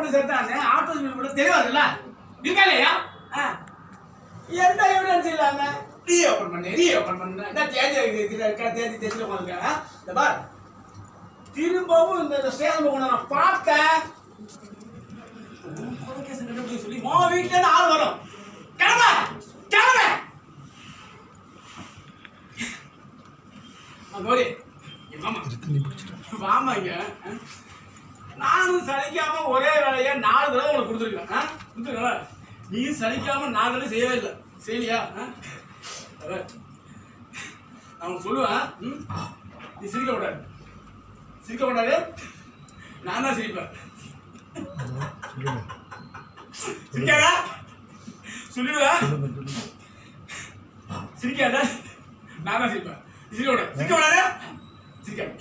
போட்டு செத்தானே ஆட்டோ கூட தெரியாதுல்ல இருக்கா இல்லையா எந்த எவிடன்ஸ் இல்லாம ரீ ஓபன் பண்ண என்ன தேதி தெரியல உங்களுக்கு இந்த பார் திரும்பவும் இந்த ஸ்டேஷன் போன நான் பார்த்தேன் சொல்லி உன் வீட்டுல இருந்து ஆள் வரும் கிளம்ப கௌரி வாமாங்க நானும் சலிக்காம ஒரே வேலையா 4 தடவை உனக்கு கொடுத்துருக்கேன் நீ சலிக்காம 4 தடவை செய்யவே இல்லை செய்யலையா நான் சொல்லுவேன் நீ சிரிக்கப்படாது நான் தான் சிரிப்பேன் சிரிக்காதா சொல்லிடுவேன் சிரிக்காத நான் தான் சிரிப்பேன் சிரிக்கப்படாது சிரிக்காது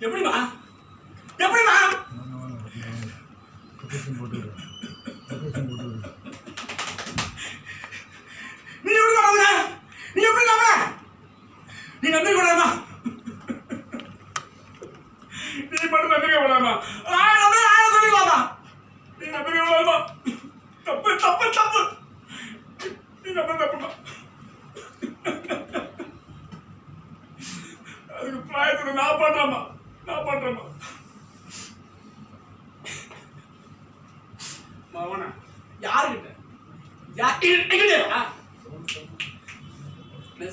எப்படிமா நீ எப்படி நீ நம்பி கூடாதா நீ மட்டும் நம்பிக்கை கூடாதா சொல்லிக்கலாமா நீ நம்பிக்கை கூடாதா தப்பு நீ தப்புமா அதுக்கு பிராயத்துல நான் பண்றேம்மா மாவனா யாருக்கிட்ட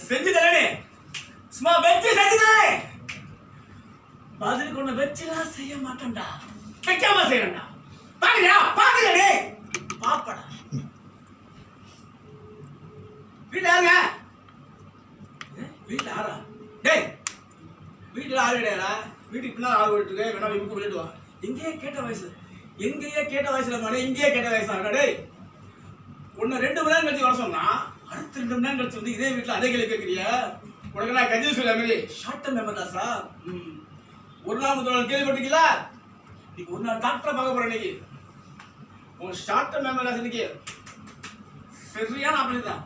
செஞ்சுதே சும்மா வச்சு செஞ்சுதே பதில் கொண்டு வச்சுலாம் செய்ய மாட்டேன்டா வைக்காம செய்யறேன்டா பாக்குறியா பாப்படா வீட்டுல யாருங்க வீட்டுல யாரா டேய் வீட்டுல ஆள் கிடையாதா வீட்டுக்கு பின்னாடி ஆள் போயிட்டு இருக்க வேணா வீட்டுக்கு போயிட்டு வா எங்கேயே கேட்ட வயசுல மாடே இங்கேயே கேட்ட வயசு டேய் ஒன்னு 2 மணி நேரம் கழிச்சு வர சொன்னா அடுத்த 2 மணி நேரம் கழிச்சு வந்து இதே வீட்டுல அதே கேள்வி கேட்கறிய உனக்கு நான் கஞ்சி சொல்ல மாதிரி ஷார்ட் டர்ம் மெமரி தான் சார் ஒரு நாள் முதல் கேள்விப்பட்டீங்களா நீங்க ஒரு நாள் டாக்டரை பார்க்க போற இன்னைக்கு உன் ஷார்ட் டர்ம் மெமரி தான் இன்னைக்கு சரியான ஆபரேஷன் தான்